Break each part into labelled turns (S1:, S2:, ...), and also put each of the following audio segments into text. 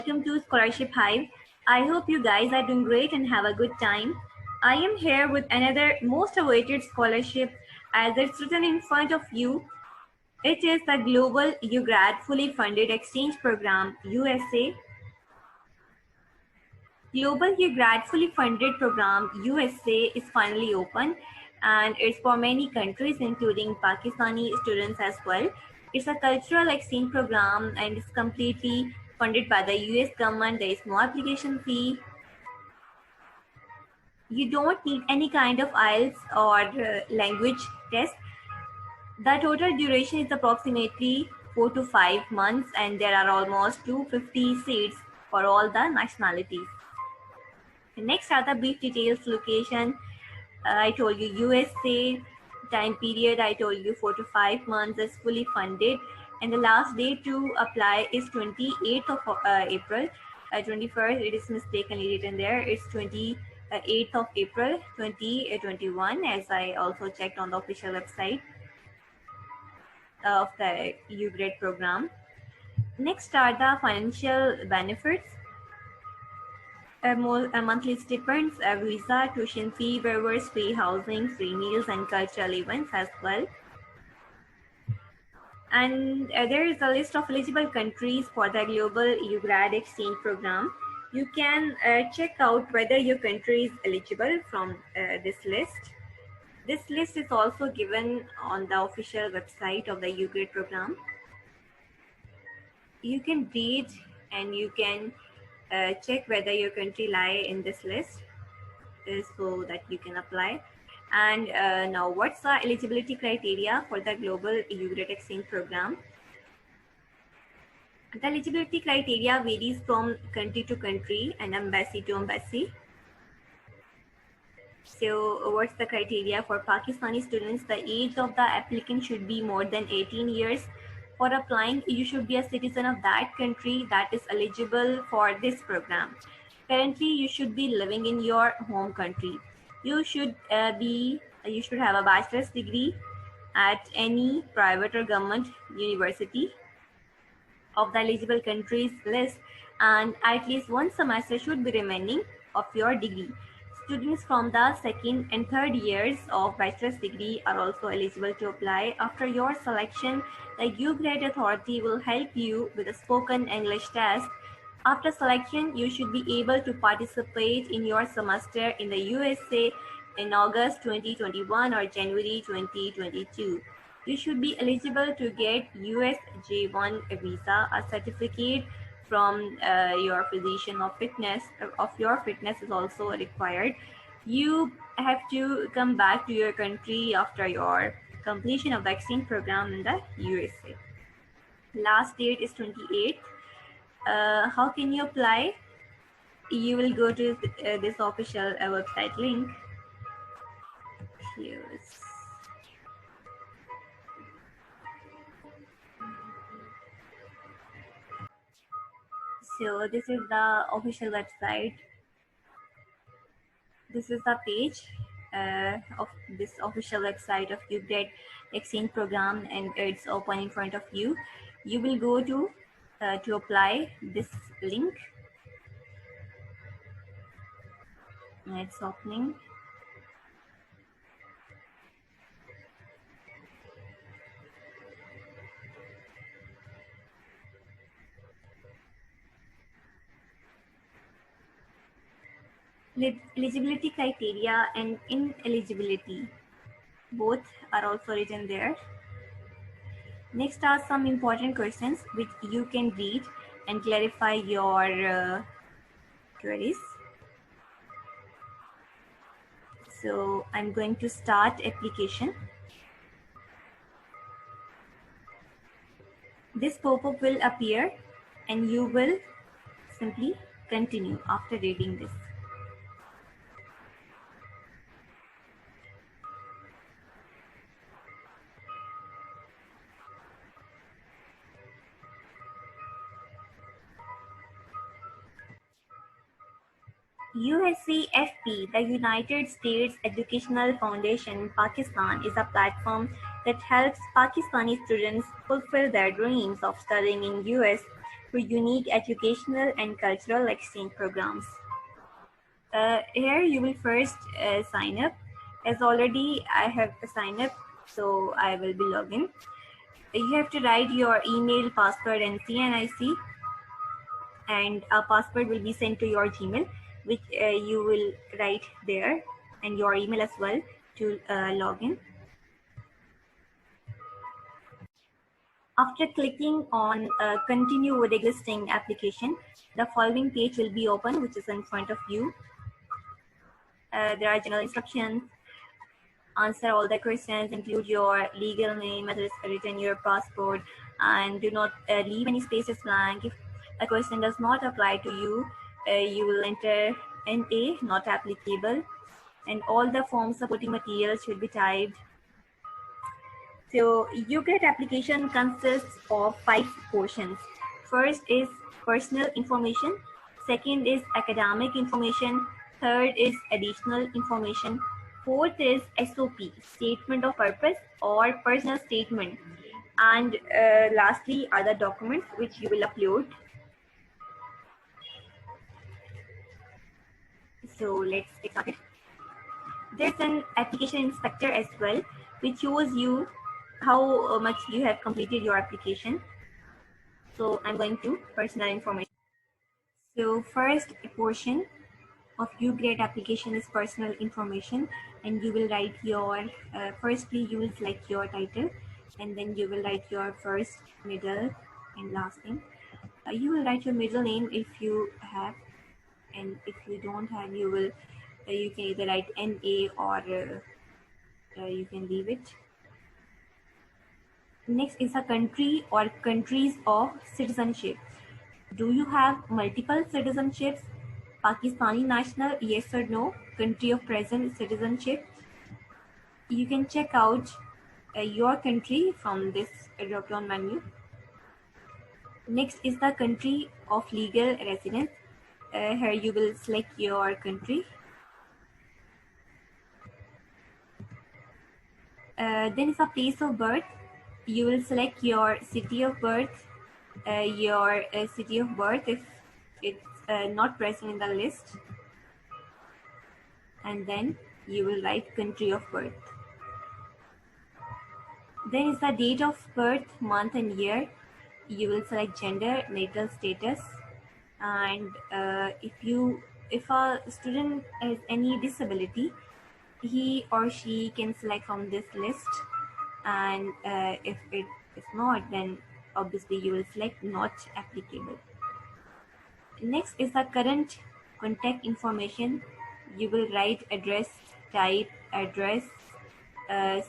S1: Welcome to Scholarship Hive. I hope you guys are doing great and have a good time. I am here with another most awaited scholarship as it's written in front of you. It is the Global UGRAD Fully Funded Exchange Program USA. Global UGRAD Fully Funded Program USA is finally open and it's for many countries including Pakistani students as well. It's a cultural exchange program and it's completely funded by the US government. There is no application fee. You don't need any kind of IELTS or language test. The total duration is approximately 4 to 5 months and there are almost 250 seats for all the nationalities. Next are the brief details. Location, I told you USA. Time period, I told you 4 to 5 months is fully funded. And the last day to apply is 28th of April. 21st, it is mistakenly written there. It's 28th of April 2021, as I also checked on the official website of the UGRAD program. Next are the financial benefits. Monthly stipends, a visa, tuition fee waivers, free housing, free meals, and cultural events as well. And there is a list of eligible countries for the Global UGRAD Exchange Program. You can check out whether your country is eligible from this list. This list is also given on the official website of the UGRAD program. You can read and you can check whether your country lie in this list so that you can apply. And now what's the eligibility criteria for the Global UGRAD Exchange Program? The eligibility criteria varies from country to country and embassy to embassy. So what's the criteria for Pakistani students? The age of the applicant should be more than 18 years. For applying, you should be a citizen of that country that is eligible for this program. Currently, you should be living in your home country. You should have a bachelor's degree at any private or government university of the eligible countries list, and at least one semester should be remaining of your degree. Students from the second and third years of bachelor's degree are also eligible to apply. After your selection, the UGRAD authority will help you with a spoken English test. After selection, you should be able to participate in your semester in the USA in August 2021 or January 2022. You should be eligible to get US J1 visa. A certificate from your physician of your fitness is also required. You have to come back to your country after your completion of the exchange program in the USA. Last date is 28th. How can you apply? You will go to this official website link. Here's So this is the official website. This is the page of this official website of UGRAD exchange program, and it's open in front of you. You will go to apply this link. It's opening. Eligibility criteria and ineligibility, both are also written there. Next are some important questions which you can read and clarify your queries. So I'm going to start application. This pop-up will appear and you will simply continue after reading this. USCFP, the United States Educational Foundation in Pakistan, is a platform that helps Pakistani students fulfill their dreams of studying in US. for unique educational and cultural exchange programs. Here you will first sign up. As already I have signed up, so I will be logging. You have to write your email, password, and CNIC, and a password will be sent to your Gmail, which you will write there, and your email as well to log in. After clicking on continue with existing application, the following page will be open, which is in front of you. There are general instructions. Answer all the questions, include your legal name as written in your passport, and do not leave any spaces blank. If a question does not apply to you, you will enter NA, not applicable, and all the form supporting materials should be typed. So UGRAD application consists of 5 portions. First is personal information. Second is academic information. Third is additional information. Fourth is SOP, statement of purpose or personal statement. And lastly are the documents which you will upload. So let's get started. There's an application inspector as well, which shows you how much you have completed your application. So I'm going to personal information. So first portion of UGRAD application is personal information, and you will write your, firstly you will select your title, and then you will write your first, middle, and last name. You will write your middle name if you have, and if you don't have, you will you can either write NA or you can leave it. Next is a country or countries of citizenship. Do you have multiple citizenships? Pakistani national, yes or no? Country of present citizenship. You can check out your country from this drop-down menu. Next is the country of legal residence. Here you will select your country. Then is a place of birth. You will select your city of birth, your city of birth if it's not present in the list, and then you will write country of birth. Then is the date of birth, month and year. You will select gender, marital status, and if a student has any disability, he or she can select from this list, and if it is not, then obviously you will select not applicable. Next is the current contact information. You will write address, type, address,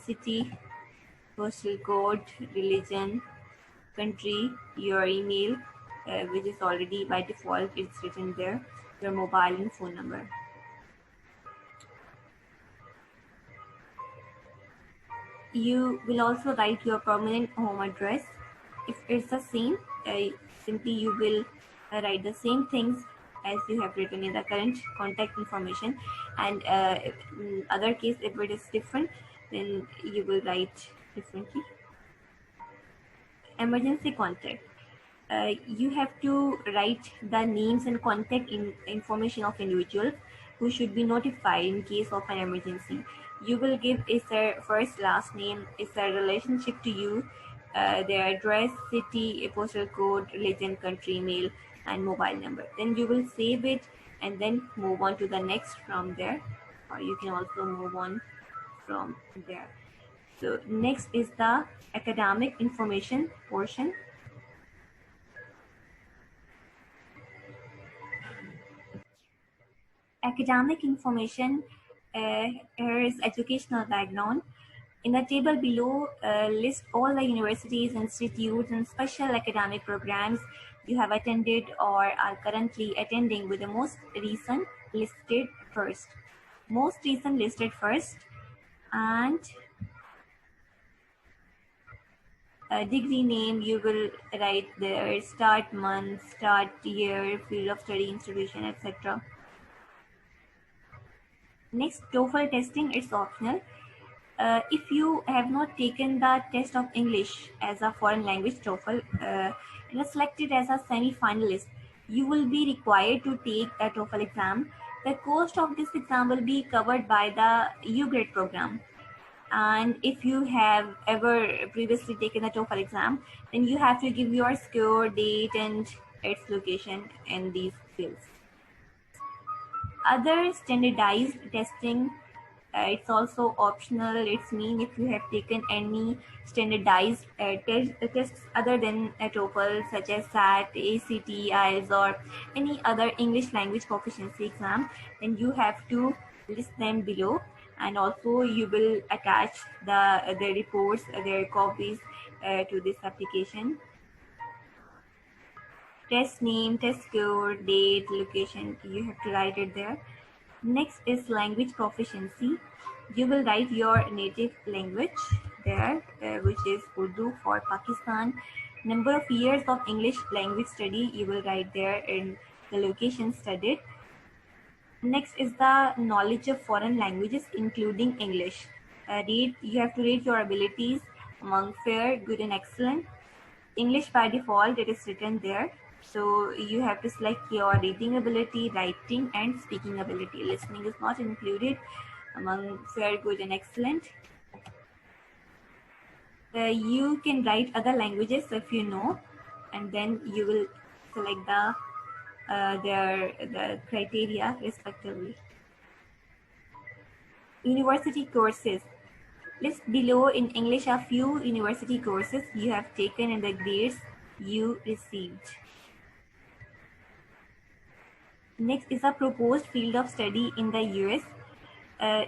S1: city, postal code, religion, country, your email, which is already by default, it's written there, your mobile and phone number. You will also write your permanent home address. If it's the same, simply you will write the same things as you have written in the current contact information, and in other case, if it is different, then you will write differently. Emergency contact. You have to write the names and contact information of individuals who should be notified in case of an emergency. You will give is their first, last name, is their relationship to you, their address, city, postal code, religion, country, email, and mobile number. Then you will save it and then move on to the next from there, or you can also move on from there. So next is the academic information portion. Academic information, here is educational background. In the table below, list all the universities, institutes, and special academic programs you have attended or are currently attending, with the most recent listed first. Most recent listed first, and degree name, you will write there, start month, start year, field of study, institution, etc. Next, TOEFL testing, it's optional. If you have not taken the test of English as a foreign language, TOEFL, and are selected as a semi-finalist, you will be required to take a TOEFL exam. The cost of this exam will be covered by the UGRAD program. And if you have ever previously taken the TOEFL exam, then you have to give your score, date, and its location in these fields. Other standardized testing, it's also optional. It's mean if you have taken any standardized tests other than TOEFL, such as SAT, ACT, IELTS, or any other English language proficiency exam, then you have to list them below. And also you will attach the reports, their copies to this application. Test name, test score, date, location, you have to write it there. Next is language proficiency. You will write your native language there, which is Urdu for Pakistan. Number of years of English language study, you will write there in the location studied. Next is the knowledge of foreign languages, including English. You have to rate your abilities among fair, good, and excellent. English by default, it is written there. So you have to select your reading ability, writing, and speaking ability. Listening is not included among fair, good, and excellent. You can write other languages if you know, and then you will select the criteria respectively. University courses. List below in English a few university courses you have taken and the grades you received. Next is a proposed field of study in the US.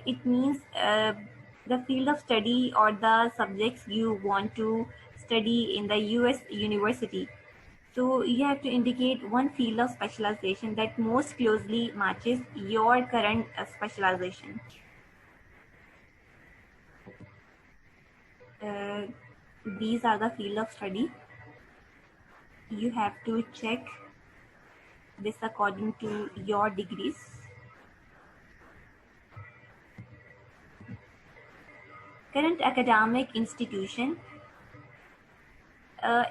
S1: It means the field of study or the subjects you want to study in the US university. So you have to indicate one field of specialization that most closely matches your current specialization. These are the field of study. You have to check this according to your degrees. Current academic institution.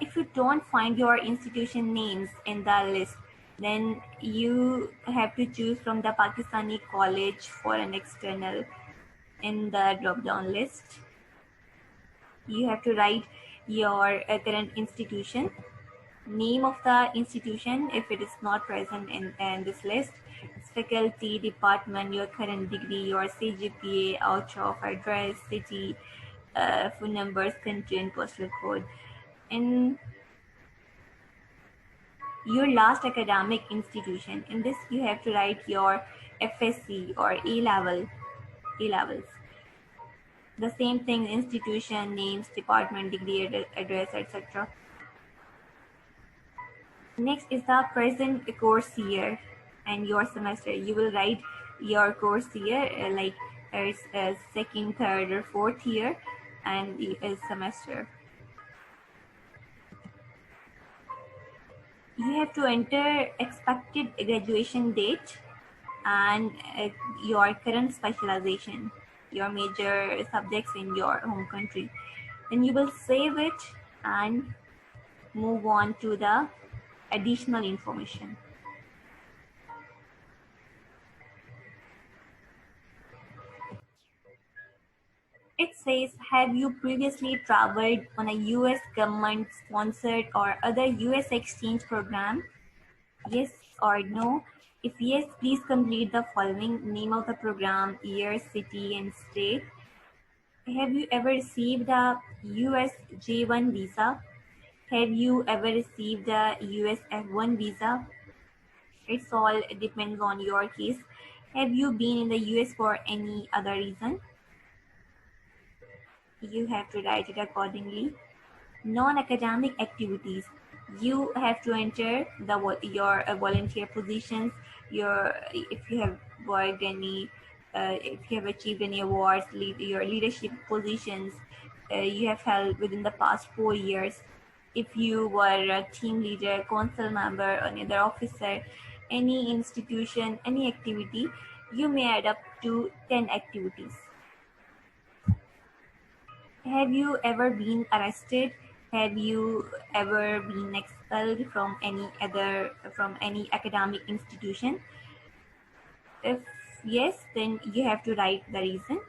S1: If you don't find your institution names in the list, then you have to choose from the Pakistani college for an external in the drop-down list. You have to write your current institution, name of the institution if it is not present in this list, its faculty, department, your current degree, your CGPA, out of address, city, phone numbers, country, and postal code. In your last academic institution, in this you have to write your FSC or A-levels. The same thing, institution, names, department, degree, address, etc. Next is the present course year and your semester. You will write your course year like it's second, third, or fourth year, and the semester. You have to enter expected graduation date and your current specialization, your major subjects in your home country. Then you will save it and move on to the additional information. It says, have you previously traveled on a US government sponsored or other US exchange program? Yes or no? If yes, please complete the following: name of the program, year, city, and state. Have you ever received a US J1 visa? Have you ever received a US F1 visa? It's all depends on your case. Have you been in the US for any other reason? You have to write it accordingly. Non-academic activities. You have to enter your volunteer positions. If you have worked any, if you have achieved any awards, your leadership positions you have held within the past 4 years. If you were a team leader, council member, or another officer, any institution, any activity, you may add up to 10 activities. Have you ever been arrested, Have you ever been expelled from any academic institution? If yes, then you have to write the reason.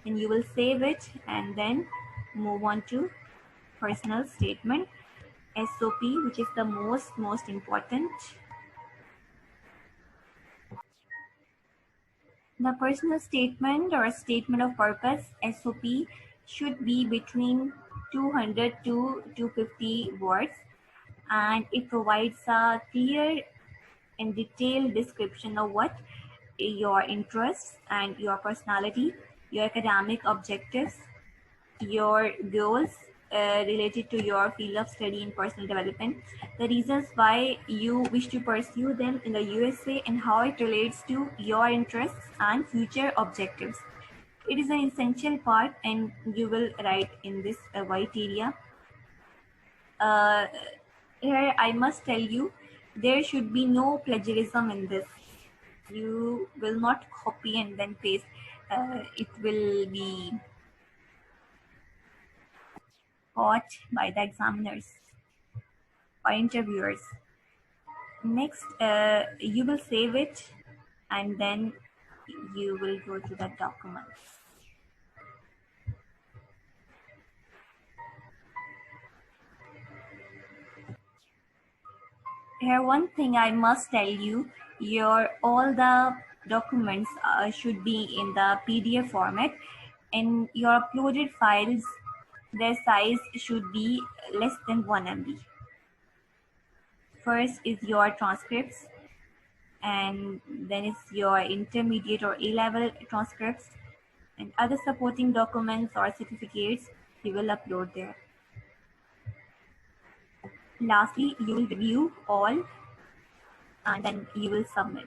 S1: Then you will save it and then move on to personal statement, SOP, which is the most important. The personal statement or statement of purpose, SOP, should be between 200 to 250 words, and it provides a clear and detailed description of what your interests and your personality, your academic objectives, your goals related to your field of study and personal development, the reasons why you wish to pursue them in the USA, and how it relates to your interests and future objectives. It is an essential part, and you will write in this white area. Uh, Here, I must tell you, there should be no plagiarism in this. You will not copy and then paste. It will be caught by the examiners or interviewers. Next, you will save it and then you will go to the documents. Here, one thing I must tell you, your all the documents should be in the PDF format, and your uploaded files, their size should be less than 1 MB. First is your transcripts, and then it's your intermediate or A-level transcripts, and other supporting documents or certificates you will upload there. Lastly, you will review all and then you will submit.